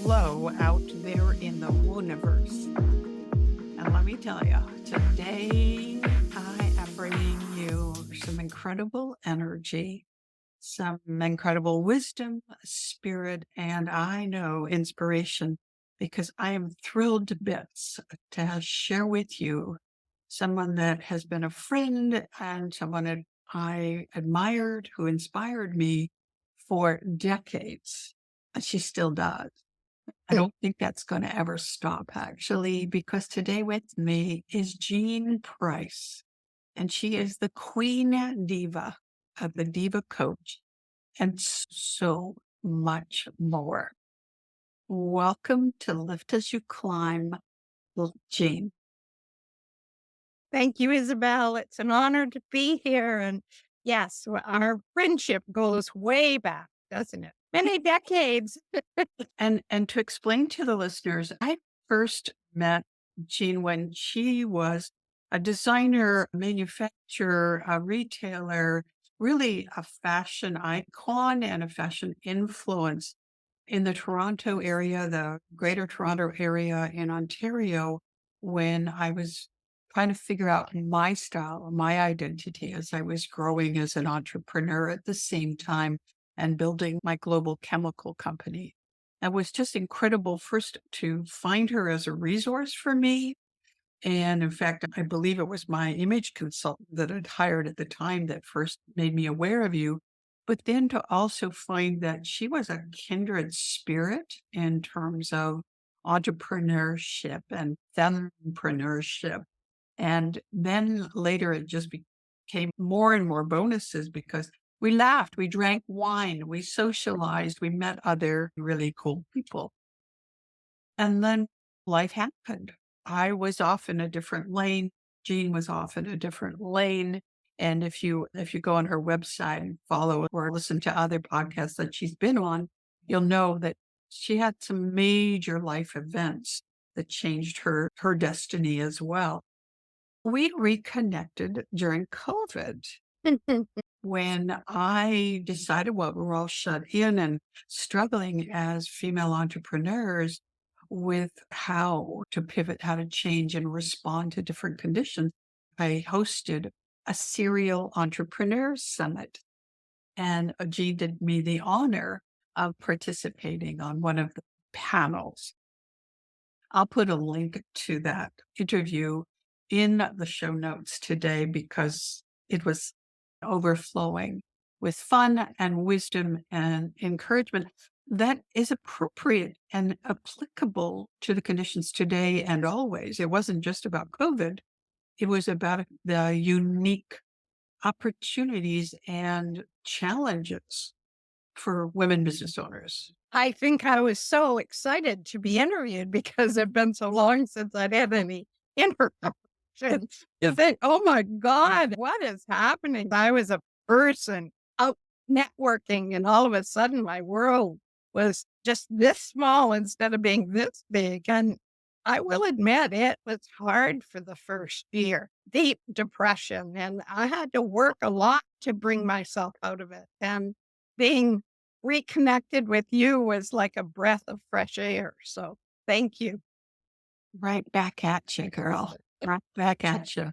flow out there in the universe. And let me tell you, today I am bringing you some incredible energy, some incredible wisdom, spirit, and I know inspiration, because I am thrilled to bits to share with you someone that has been a friend and someone that I admired, who inspired me for decades. And she still does. I don't think that's going to ever stop, actually, because today with me is Jean Price, and she is the Queen Diva of the Diva Coach and so much more. Welcome to Lift As You Climb, Jean. Thank you, Isabel. It's an honor to be here. And yes, our friendship goes way back, doesn't it? Many decades. And to explain to the listeners, I first met Jean when she was a designer, manufacturer, a retailer, really a fashion icon and a fashion influence in the Toronto area, the Greater Toronto area in Ontario, when I was trying to figure out my style, my identity as I was growing as an entrepreneur at the same time and building my global chemical company. It was just incredible, first, to find her as a resource for me. And in fact, I believe it was my image consultant that I'd hired at the time that first made me aware of you. But then to also find that she was a kindred spirit in terms of entrepreneurship and fempreneurship. And then later it just became more and more bonuses, because we laughed, we drank wine, we socialized, we met other really cool people. And then life happened. I was off in a different lane. Jean was off in a different lane. And if you go on her website and follow or listen to other podcasts that she's been on, you'll know that she had some major life events that changed her destiny as well. We reconnected during COVID when I decided, well, we're all shut in and struggling as female entrepreneurs with how to pivot, how to change and respond to different conditions. I hosted a serial entrepreneur summit, and Jean did me the honor of participating on one of the panels. I'll put a link to that interview in the show notes today, because it was overflowing with fun and wisdom and encouragement that is appropriate and applicable to the conditions today and always. It wasn't just about COVID. It was about the unique opportunities and challenges for women business owners. I think I was so excited to be interviewed because it's been so long since I'd had any interactions. You think, oh my God, what is happening? I was a person out networking, and all of a sudden my world was just this small instead of being this big. And I will admit, it was hard for the first year, deep depression. And I had to work a lot to bring myself out of it. And being reconnected with you was like a breath of fresh air. So thank you. Right back at you, girl. Right back at you.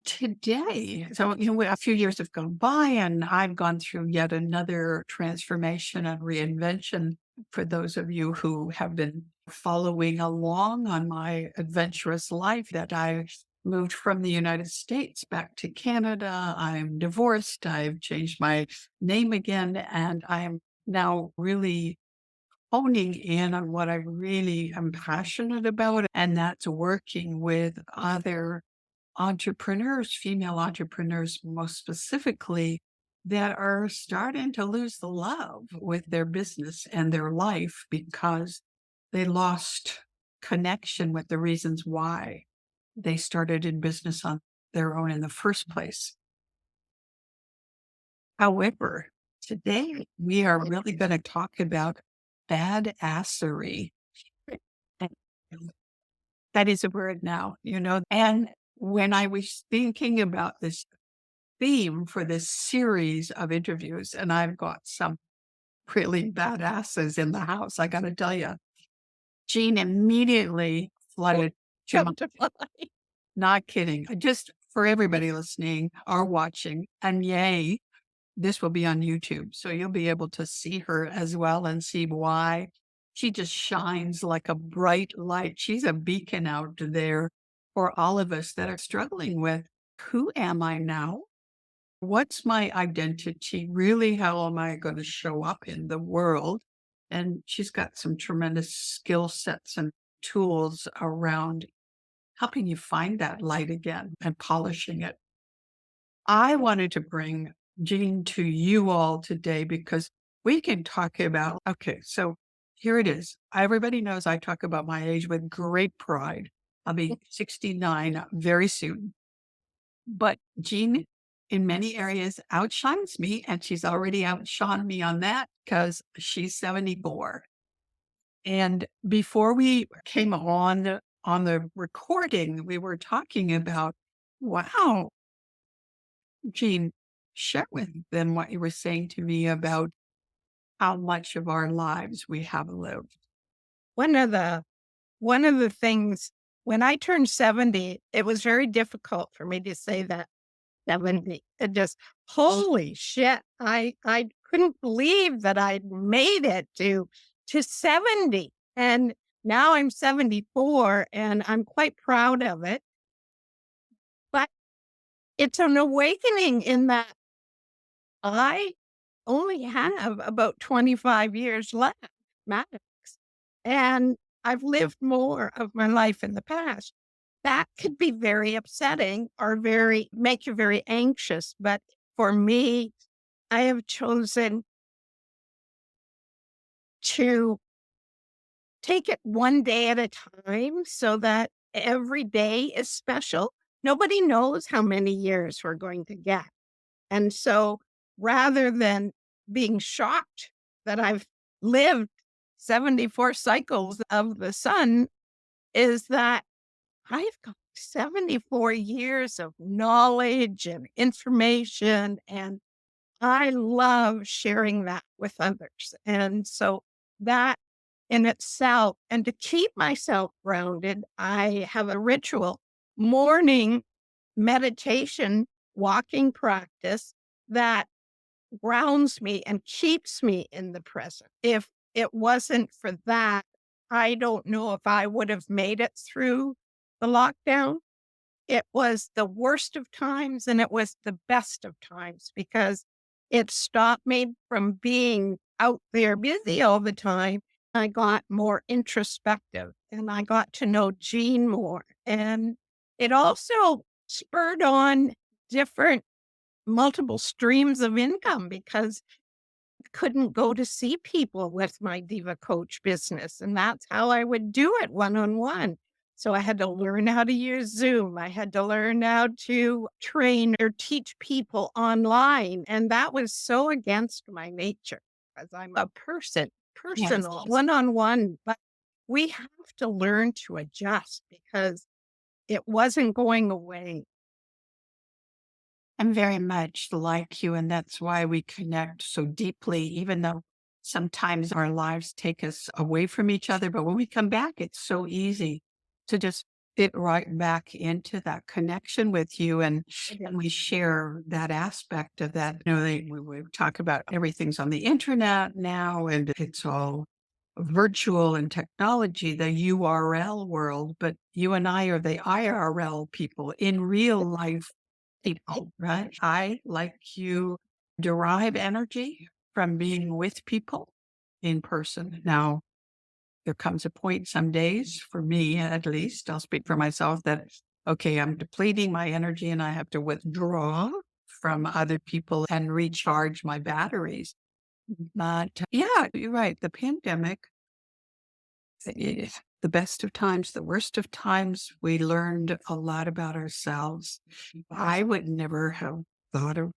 Today, so a few years have gone by, and I've gone through yet another transformation and reinvention. For those of you who have been following along on my adventurous life, that I moved from the United States back to Canada. I'm divorced. I've changed my name again, and I am now really honing in on what I really am passionate about, and that's working with other entrepreneurs, female entrepreneurs most specifically, that are starting to lose the love with their business and their life because they lost connection with the reasons why they started in business on their own in the first place. However, today we are really going to talk about badassery. That is a word now, and when I was thinking about this theme for this series of interviews, and I've got some really badasses in the house, I got to tell you, Jean immediately flooded to my, Come to find. not kidding. Just for everybody listening or watching, and yay, this will be on YouTube. So you'll be able to see her as well and see why she just shines like a bright light. She's a beacon out there for all of us that are struggling with, who am I now? What's my identity? Really, how am I going to show up in the world? And she's got some tremendous skill sets and tools around helping you find that light again and polishing it. I wanted to bring Jean to you all today because we can talk about, okay, so here it is. Everybody knows I talk about my age with great pride. I'll be 69 very soon. But Jean, in many areas, outshines me, and she's already outshone me on that because she's 74. And before we came on the recording, we were talking about, wow, Jean, share with them what you were saying to me about how much of our lives we have lived. One of the one of the things when I turned 70, it was very difficult for me to say that 70. It just holy shit. I couldn't believe that I'd made it to 70. And now I'm 74 and I'm quite proud of it. But it's an awakening in that I only have about 25 years left, max. And I've lived more of my life in the past. That could be very upsetting or very make you very anxious. But for me, I have chosen to take it one day at a time so that every day is special. Nobody knows how many years we're going to get. And so rather than being shocked that I've lived 74 cycles of the sun, is that I've got 74 years of knowledge and information, and I love sharing that with others. And so that in itself, and to keep myself grounded, I have a ritual morning meditation, walking practice that grounds me and keeps me in the present. If it wasn't for that, I don't know if I would have made it through the lockdown. It was the worst of times and it was the best of times because it stopped me from being out there busy all the time. I got more introspective and I got to know Jean more. And it also spurred on different multiple streams of income because I couldn't go to see people with my Diva coach business. And that's how I would do it one-on-one. So I had to learn how to use Zoom. I had to learn how to train or teach people online. And that was so against my nature because I'm a Yes. personal, one-on-one. But we have to learn to adjust because it wasn't going away. I'm very much like you, and that's why we connect so deeply, even though sometimes our lives take us away from each other. But when we come back, it's so easy to just fit right back into that connection with you. And we share that aspect of that. We talk about everything's on the internet now, and it's all virtual and technology, the URL world, but you and I are the IRL people in real life people, right? I, like you, derive energy from being with people in person. Now, there comes a point some days, for me at least, I'll speak for myself, that, okay, I'm depleting my energy and I have to withdraw from other people and recharge my batteries. But yeah, you're right. The pandemic, the best of times, the worst of times, we learned a lot about ourselves. I would never have thought of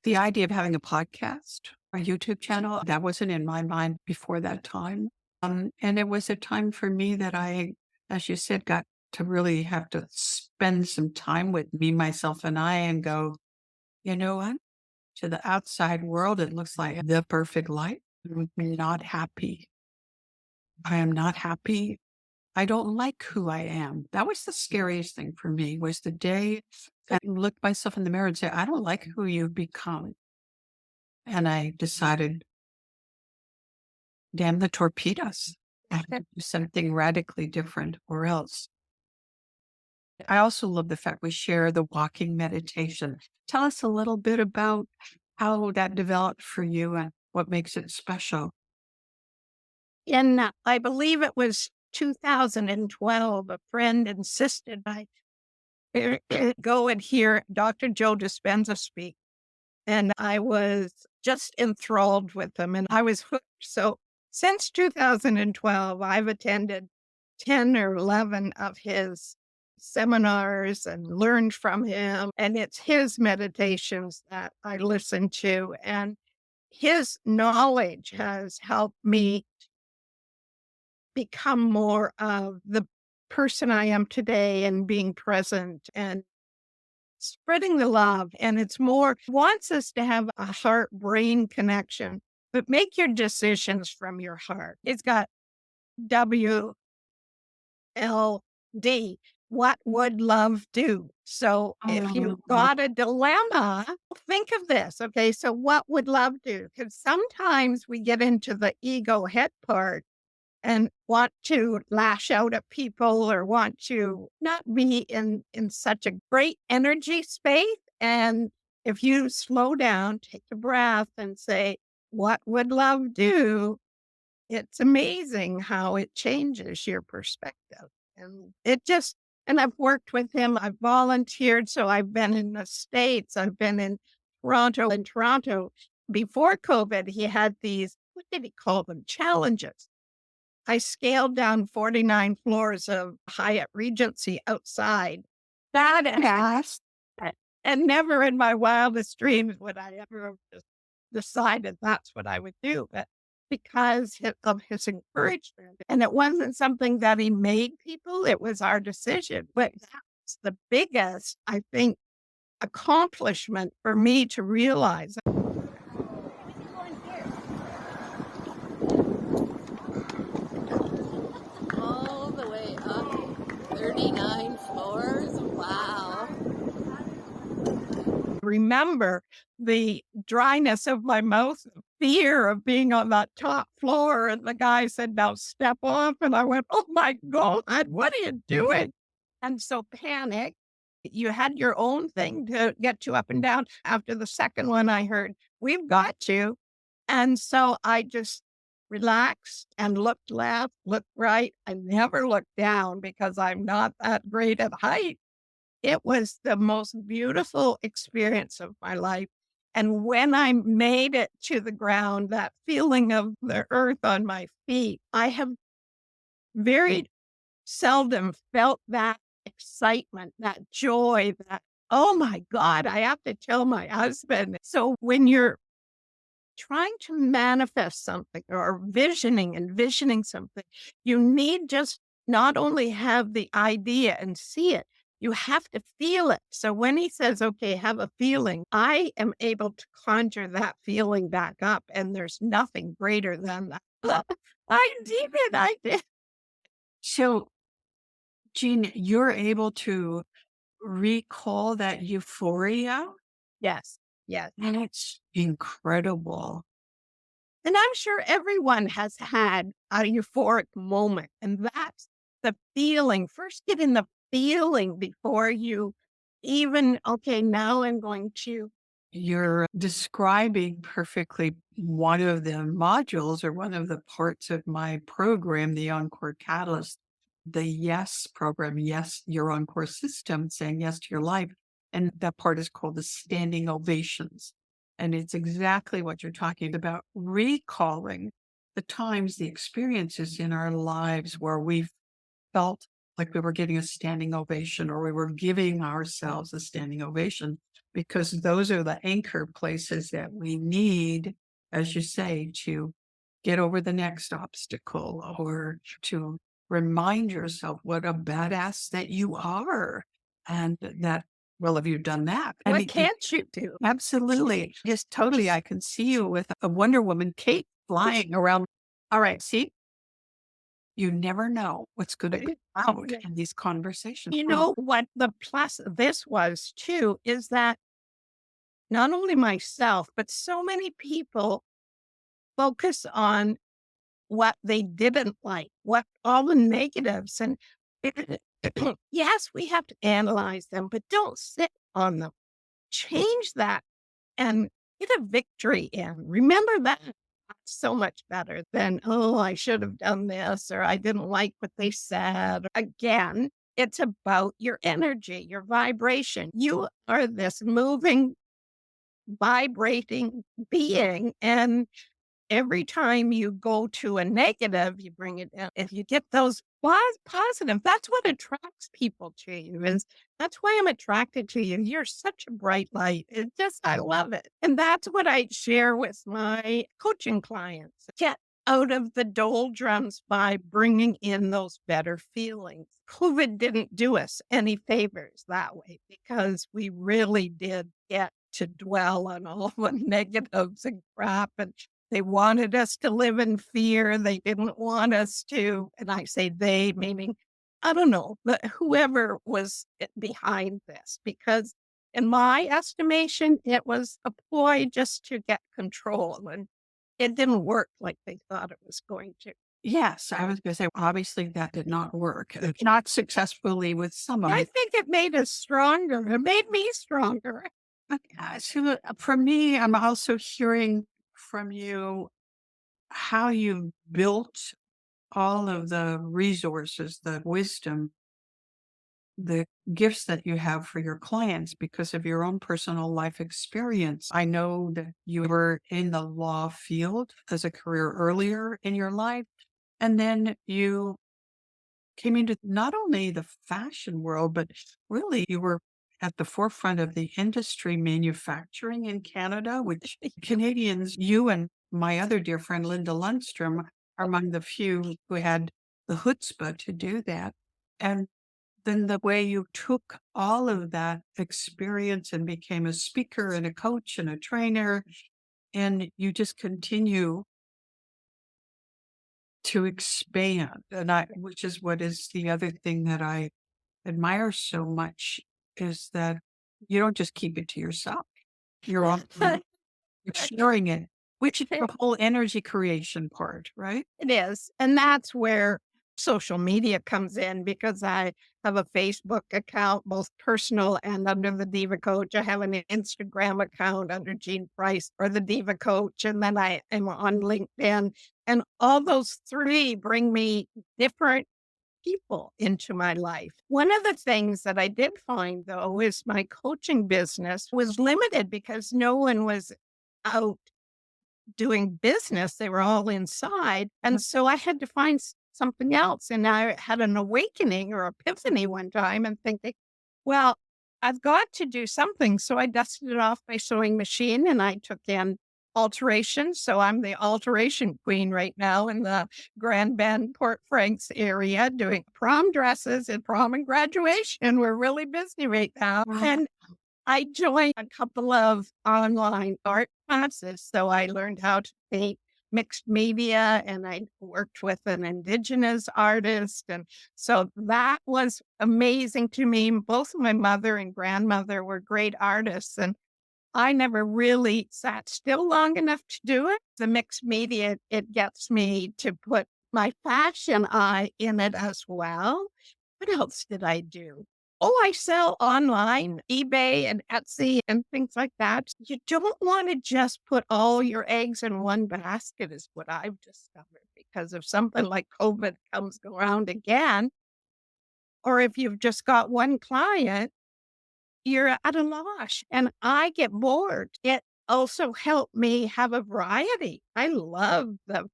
the idea of having a podcast, a YouTube channel. That wasn't in my mind before that time. And it was a time for me that I, as you said, got to really have to spend some time with me, myself, and I, and go, you know what? To the outside world, it looks like the perfect life. I'm not happy. I am not happy. I don't like who I am. That was the scariest thing for me was the day I looked myself in the mirror and said, I don't like who you've become. And I decided, damn the torpedoes. I have to do something radically different or else. I also love the fact we share the walking meditation. Tell us a little bit about how that developed for you and what makes it special. In, I believe it was 2012, a friend insisted I go and hear Dr. Joe Dispenza speak. And I was just enthralled with him and I was hooked. So since 2012, I've attended 10 or 11 of his seminars and learned from him. And it's his meditations that I listen to. And his knowledge has helped me become more of the person I am today and being present and spreading the love. And it's more wants us to have a heart brain connection, but make your decisions from your heart. It's got WLD. What would love do? So if you've Oh, got a dilemma, think of this. Okay. So what would love do? Because sometimes we get into the ego head part and want to lash out at people or want to not be in such a great energy space. And if you slow down, take a breath and say, what would love do? It's amazing how it changes your perspective. And it just, and I've worked with him, I've volunteered. So I've been in the States, I've been in Toronto. In Toronto, before COVID, he had these, what did he call them? Challenges. I scaled down 49 floors of Hyatt Regency outside. That ass. And never in my wildest dreams would I ever have just decided that's what I would do. But because of his encouragement, and it wasn't something that he made people, it was our decision. But that's the biggest, I think, accomplishment for me to realize. All the way up 39 floors. Wow. Remember the dryness of my mouth, fear of being on that top floor. And the guy said, now step off. And I went, oh my God, what are you doing? And so panic. You had your own thing to get you up and down. After the second one, I heard, we've got you. And so I just relaxed and looked left, looked right. I never looked down because I'm not that great at height. It was the most beautiful experience of my life. And when I made it to the ground, that feeling of the earth on my feet, I have very seldom felt that excitement, that joy, that, oh my God, I have to tell my husband. So when you're trying to manifest something or envisioning something, you need just not only have the idea and see it, you have to feel it. So when he says, okay, have a feeling, I am able to conjure that feeling back up. And there's nothing greater than that. I did it. I did. so Jean, you're able to recall that euphoria? Yes. Yes. That's incredible. And I'm sure everyone has had a euphoric moment. And that's the feeling. First, get in the feeling before you even, okay, now I'm going to. You're describing perfectly one of the modules or one of the parts of my program, the Encore Catalyst, the Yes program. Yes, your Encore system, saying yes to your life. And that part is called the standing ovations. And it's exactly what you're talking about, recalling the times, the experiences in our lives where we felt like we were getting a standing ovation or we were giving ourselves a standing ovation, because those are the anchor places that we need, as you say, to get over the next obstacle or to remind yourself what a badass that you are. And that, well, have you done that? I What mean, can't you do? absolutely. Just totally. I can see you with a Wonder Woman cape flying around. All right. See, You never know what's going to come out Yeah. in these conversations. You know what the plus of this was too, is that not only myself, but so many people focus on what they didn't like, what all the negatives. And yes, we have to analyze them, but don't sit on them. Change that and get a victory in. Remember that. That's so much better than, oh, I should have done this or I didn't like what they said. Again, it's about your energy, your vibration. You are this moving, vibrating being. And every time you go to a negative, you bring it down. If you get those positive, that's what attracts people to you. Is that's why I'm attracted to you. You're such a bright light. It just, I love it. And that's what I share with my coaching clients. Get out of the doldrums by bringing in those better feelings. COVID didn't do us any favors that way because we really did get to dwell on all the negatives and crap. And they wanted us to live in fear. They didn't want us to, and I say they, meaning, I don't know, but whoever was behind this, because in my estimation, it was a ploy just to get control, and it didn't work like they thought it was going to. Yes, I was going to say, obviously that did not work. Not successfully with some of I it. think it made us stronger. It made me stronger. So for me, I'm also hearing from you how you built all of the resources, the wisdom, the gifts that you have for your clients because of your own personal life experience. I know that you were in the law field as a career earlier in your life, and then you came into not only the fashion world, but really you were at the forefront of the industry manufacturing in Canada, which Canadians, you and my other dear friend Linda Lundstrom are among the few who had the chutzpah to do that. And then the way you took all of that experience and became a speaker and a coach and a trainer, and you just continue to expand. And which is what is the other thing that I admire so much is that you don't just keep it to yourself. You're often you're sharing it, which is the whole energy creation part, right? It is. And that's where social media comes in because I have a Facebook account, both personal and under the Diva Coach. I have an Instagram account under Jean Price or the Diva Coach. And then I am on LinkedIn. And all those three bring me different people into my life. One of the things that I did find, though, is my coaching business was limited because no one was out doing business. They were all inside. And so I had to find something else. And I had an awakening or epiphany one time and thinking, well, I've got to do something. So I dusted it off my sewing machine and I took in alterations. So I'm the alteration queen right now in the Grand Bend, Port Franks area doing prom dresses and prom and graduation. We're really busy right now. Wow. And I joined a couple of online art classes. So I learned how to paint mixed media and I worked with an indigenous artist. And so that was amazing to me. Both my mother and grandmother were great artists. And I never really sat still long enough to do it. The mixed media, it gets me to put my fashion eye in it as well. What else did I do? Oh, I sell online, eBay and Etsy and things like that. You don't want to just put all your eggs in one basket is what I've discovered because if something like COVID comes around again, or if you've just got one client, you're at a loss and I get bored. It also helped me have a variety. I love the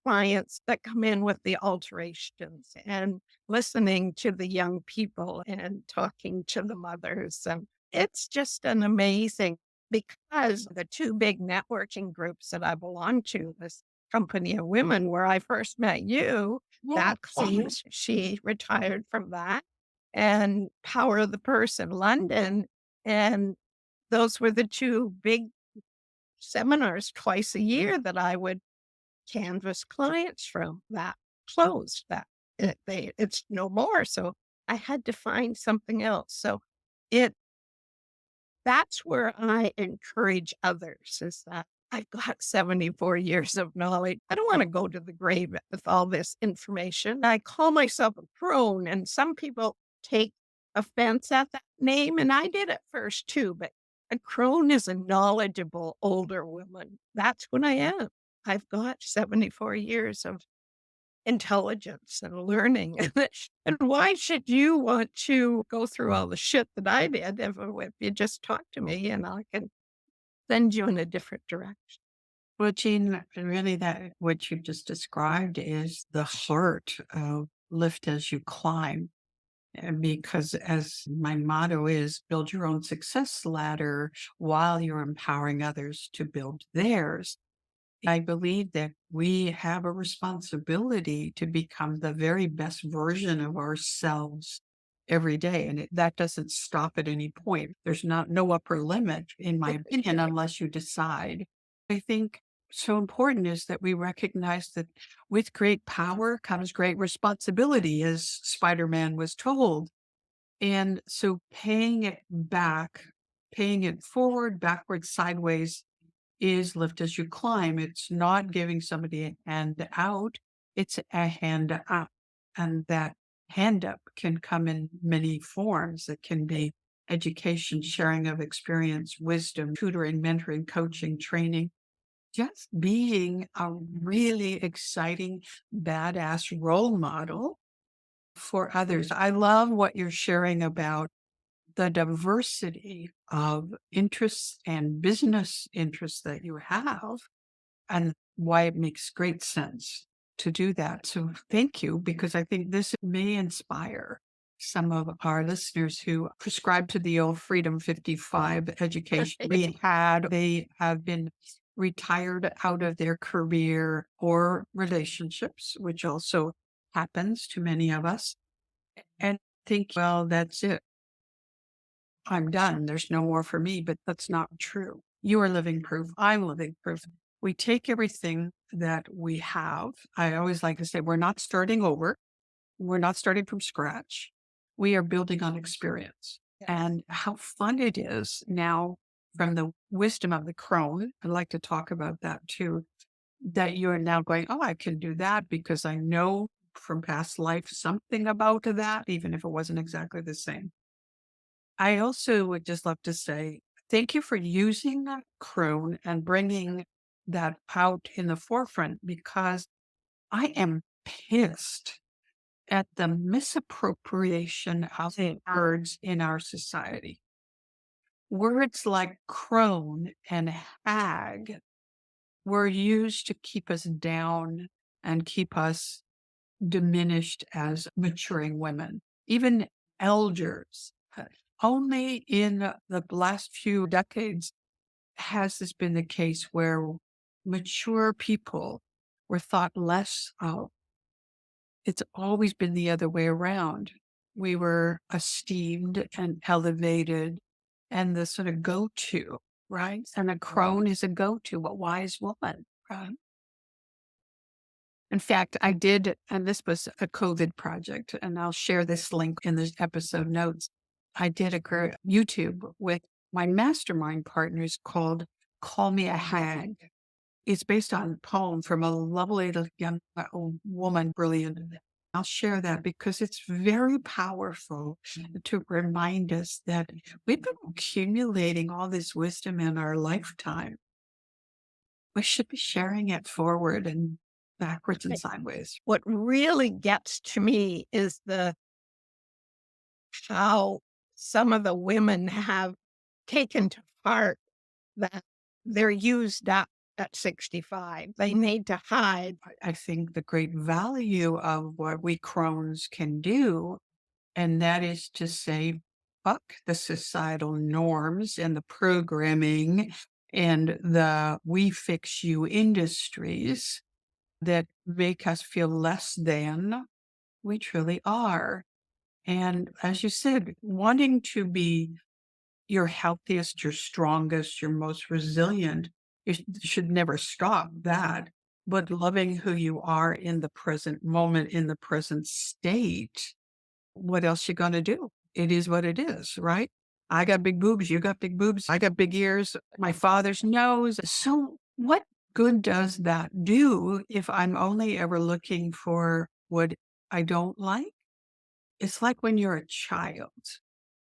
clients that come in with the alterations and listening to the young people and talking to the mothers. And it's just an amazing because the two big networking groups that I belong to, this company of women where I first met you, that seems she retired from that and Power of the Purse in London. And those were the two big seminars twice a year that I would canvas clients from that closed. It's no more. So I had to find something else. So it that's where I encourage others is that I've got 74 years of knowledge. I don't want to go to the grave with all this information. I call myself a crone, and some people take offense at that name, and I did at first too. But a crone is a knowledgeable older woman. That's what I am. I've got 74 years of intelligence and learning. And why should you want to go through all the shit that I did if you just talk to me and I can send you in a different direction? Well, Jean, really that what you've just described is the heart of lift as you climb. And because as my motto is build your own success ladder while you're empowering others to build theirs. I believe that we have a responsibility to become the very best version of ourselves every day. And that doesn't stop at any point. There's no upper limit, in my opinion, unless you decide. I think so important is that we recognize that with great power comes great responsibility, as Spider-Man was told. And so paying it back, paying it forward, backwards, sideways is lift as you climb. It's not giving somebody a hand out, it's a hand up. And that hand up can come in many forms. It can be education, sharing of experience, wisdom, tutoring, mentoring, coaching, training, just being a really exciting, badass role model for others. I love what you're sharing about the diversity of interests and business interests that you have and why it makes great sense to do that. So thank you, because I think this may inspire some of our listeners who prescribe to the old Freedom 55 education they have been retired out of their career or relationships, which also happens to many of us, and think, well, that's it. I'm done. There's no more for me, but that's not true. You are living proof. I'm living proof. We take everything that we have. I always like to say, we're not starting over. We're not starting from scratch. We are building on experience. And how fun it is now from the wisdom of the crone. I'd like to talk about that too, that you're now going, oh, I can do that because I know from past life something about that, even if it wasn't exactly the same. I also would just love to say thank you for using that crone and bringing that out in the forefront, because I am pissed at the misappropriation of words in our society. Words like crone and hag were used to keep us down and keep us diminished as maturing women, even elders. Only in the last few decades has this been the case where mature people were thought less of. It's always been the other way around. We were esteemed and elevated and the sort of go-to, right? And a crone is a go-to, a wise woman, right? In fact, I did, and this was a COVID project, and I'll share this link in the episode notes. I did a YouTube with my mastermind partners called Call Me a Hag. It's based on a poem from a lovely little young woman, brilliant. I'll share that because it's very powerful to remind us that we've been accumulating all this wisdom in our lifetime. We should be sharing it forward and backwards and sideways. What really gets to me is how some of the women have taken to heart that they're used up at 65. They need to hide. I think the great value of what we crones can do, and that is to say, fuck the societal norms and the programming and the we fix you industries that make us feel less than we truly are. And as you said, wanting to be your healthiest, your strongest, your most resilient, you should never stop that. but loving who you are in the present moment, in the present state. What else you gonna do? It is what it is, right? I got big boobs, you got big boobs, I got big ears, my father's nose. So what good does that do if I'm only ever looking for what I don't like? It's like when you're a child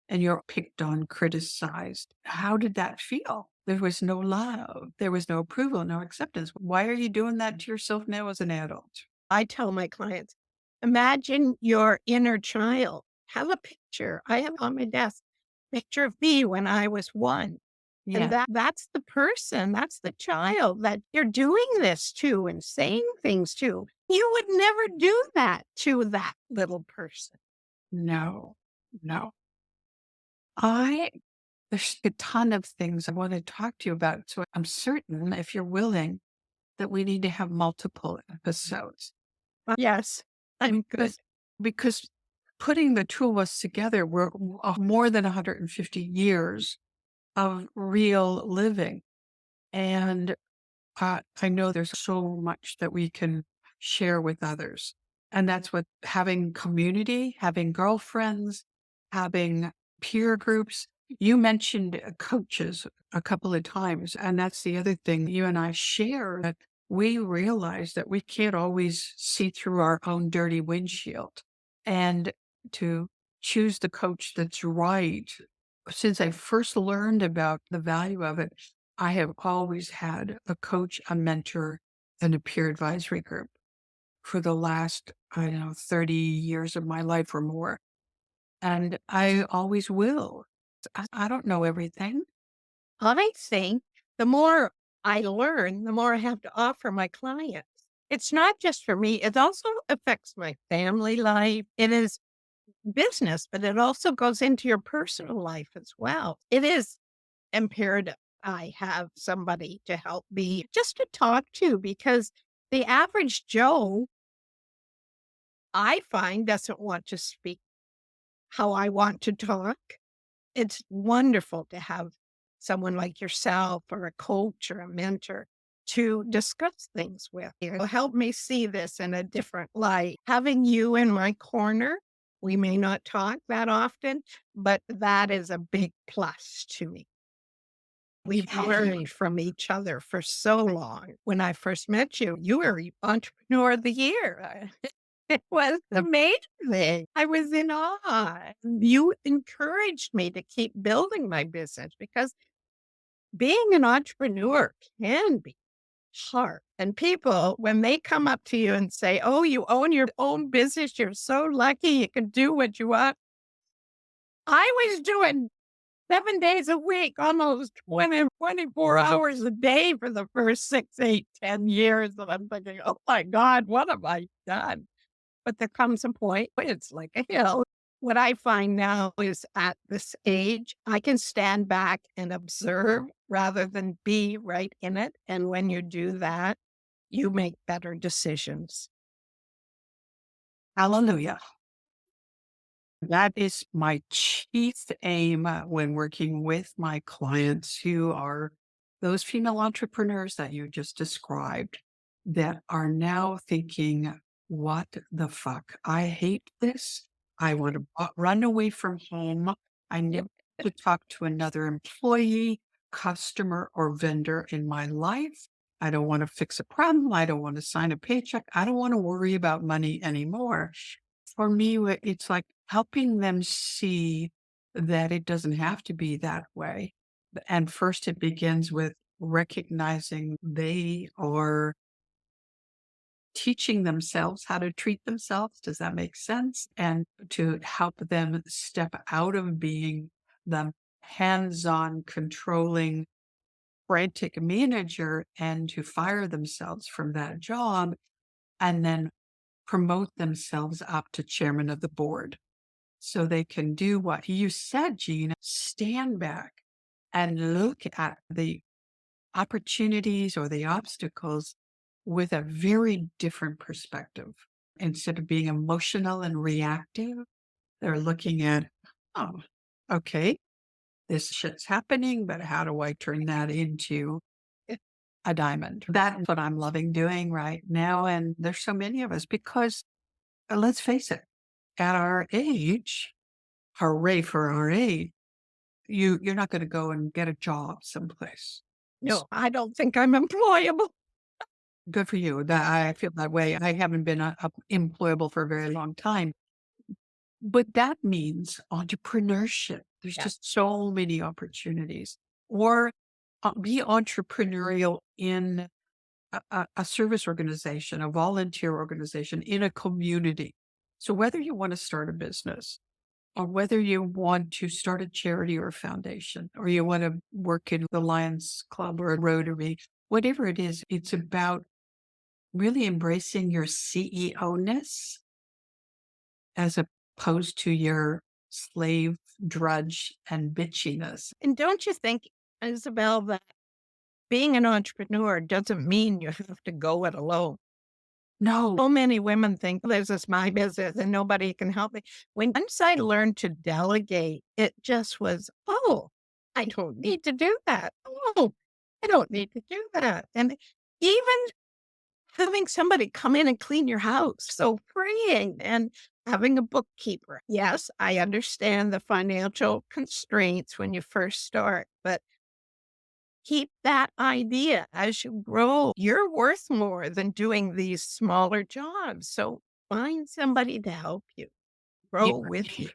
and you're picked on, criticized. How did that feel? There was no love. There was no approval, no acceptance. Why are you doing that to yourself now as an adult? I tell my clients, imagine your inner child. Have a picture. I have on my desk, picture of me when I was one. And Yeah. that's the person, that's the child that you're doing this to and saying things to. You would never do that to that little person. No, no. I There's a ton of things I want to talk to you about. So I'm certain, if you're willing, that we need to have multiple episodes. Yes, I'm good. Because, because putting the two of us together, we're more than 150 years of real living. And I know there's so much that we can share with others. And that's what having community, having girlfriends, having peer groups. You mentioned coaches a couple of times. And that's the other thing you and I share, that we realize that we can't always see through our own dirty windshield. And to choose the coach that's right. Since I first learned about the value of it, I have always had a coach, a mentor, and a peer advisory group for the last, I don't know, 30 years of my life or more. And I always will. I don't know everything. I think the more I learn, the more I have to offer my clients. It's not just for me, it also affects my family life. It is business, but it also goes into your personal life as well. It is imperative I have somebody to help me just to talk to because the average Joe, I find, doesn't want to speak how I want to talk. It's wonderful to have someone like yourself or a coach or a mentor to discuss things with. It'll help me see this in a different light. Having you in my corner, we may not talk that often, but that is a big plus to me. We've learned from each other for so long. When I first met you, you were Entrepreneur of the Year. It was amazing. I was in awe. You encouraged me to keep building my business because being an entrepreneur can be hard. And people, when they come up to you and say, oh, you own your own business, you're so lucky you can do what you want. I was doing 7 days a week, almost 24 hours a day for the first 6, 8, 10 years. And I'm thinking, oh my God, what have I done? But there comes a point where it's like a hill. What I find now is at this age, I can stand back and observe rather than be right in it. And when you do that, you make better decisions. Hallelujah. That is my chief aim when working with my clients who are those female entrepreneurs that you just described that are now thinking, what the fuck? I hate this. I want to run away from home. I never to talk to another employee, customer, or vendor in my life. I don't want to fix a problem. I don't want to sign a paycheck. I don't want to worry about money anymore. For me, it's like helping them see that it doesn't have to be that way. And first, it begins with recognizing they are teaching themselves how to treat themselves. Does that make sense? And to help them step out of being the hands on, controlling, frantic manager and to fire themselves from that job and then promote themselves up to chairman of the board so they can do what you said, Gina, stand back and look at the opportunities or the obstacles with a very different perspective. Instead of being emotional and reactive, they're looking at, oh, okay, this shit's happening, but how do I turn that into a diamond. That's what I'm loving doing right now. And there's so many of us because let's face it, at our age, hooray for our age, you're not going to go and get a job someplace. No, I don't think I'm employable. Good for you. That I feel that way. I haven't been employable for a very long time, but that means entrepreneurship. There's Yeah. just so many opportunities. Or be entrepreneurial in a service organization, a volunteer organization, in a community. So whether you want to start a business, or whether you want to start a charity or a foundation, or you want to work in the Lions Club or a Rotary, whatever it is, it's about really embracing your CEO-ness as opposed to your slave, drudge, and bitchiness. And don't you think, Isabel, that being an entrepreneur doesn't mean you have to go it alone? No, So many women think this is my business and nobody can help me. Once I learned to delegate, it just was, oh, I don't need to do that. Oh, I don't need to do that. And even having somebody come in and clean your house, so freeing, and having a bookkeeper. Yes, I understand the financial constraints when you first start, but keep that idea as you grow. You're worth more than doing these smaller jobs. So find somebody to help you you, grow with you.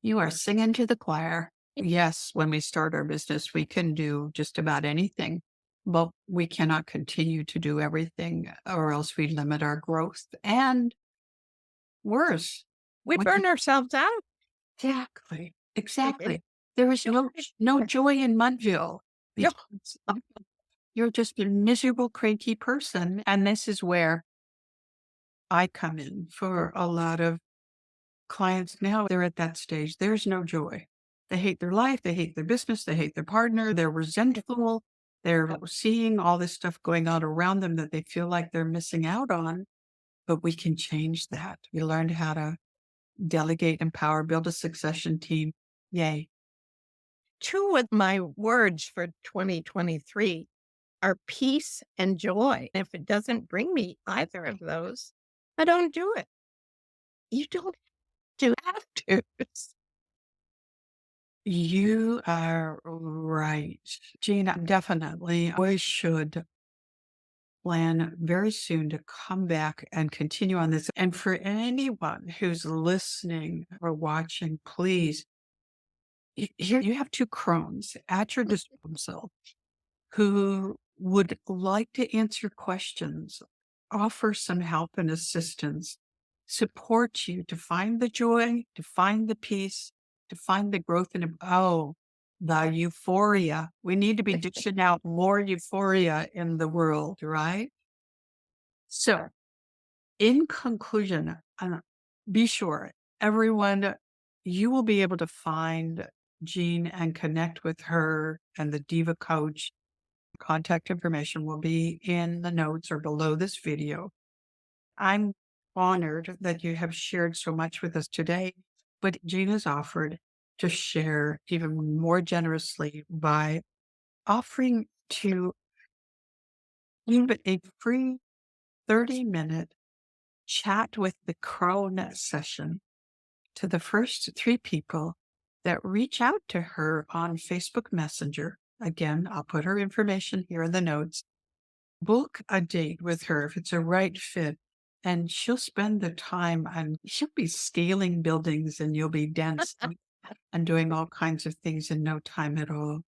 you are singing to the choir. Yes, when we start our business, we can do just about anything, but we cannot continue to do everything or else we limit our growth. And worse, We when burn ourselves out. exactly, exactly. There is no joy in Mudville Yeah. because you're just a miserable, cranky person. And this is where I come in for a lot of clients now. They're at that stage. There's no joy. They hate their life. They hate their business. They hate their partner. They're resentful. They're seeing all this stuff going on around them that they feel like they're missing out on. But we can change that. We learned how to delegate, empower, build a succession team. Yay. Two of my words for 2023 are peace and joy. If it doesn't bring me either of those, I don't do it. You don't have to. You are right. Gina, definitely. We should plan very soon to come back and continue on this. And for anyone who's listening or watching, please, here you have two crones at your disposal who would like to answer questions, offer some help and assistance, support you to find the joy, to find the peace, to find the growth and the euphoria. We need to be dishing out more euphoria in the world, right? So, in conclusion, be sure everyone, you will be able to find Jean and connect with her and the Diva coach. Contact information will be in the notes or below this video. I'm honored that you have shared so much with us today, but Jean has offered to share even more generously by offering to give a free 30-minute chat with the crone session to the first 3 people that reach out to her on Facebook Messenger. Again, I'll put her information here in the notes. Book a date with her if it's a right fit, and she'll spend the time and she'll be scaling buildings and you'll be dancing and doing all kinds of things in no time at all.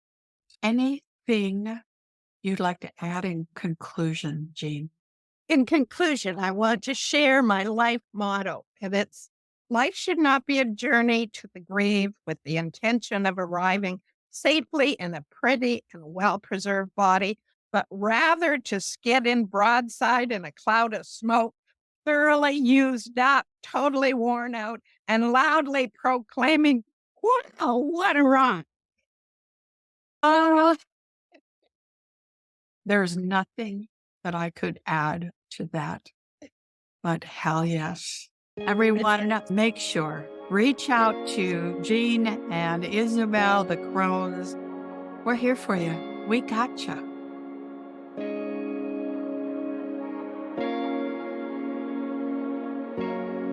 Anything you'd like to add in conclusion, Jean? In conclusion, I want to share my life motto, and it's life should not be a journey to the grave with the intention of arriving safely in a pretty and well-preserved body, but rather to skid in broadside in a cloud of smoke, thoroughly used up, totally worn out, and loudly proclaiming, wow, what a run. There's nothing that I could add to that, but hell yes. Everyone, make sure, reach out to Jean and Isabel, the crones. We're here for you. We gotcha.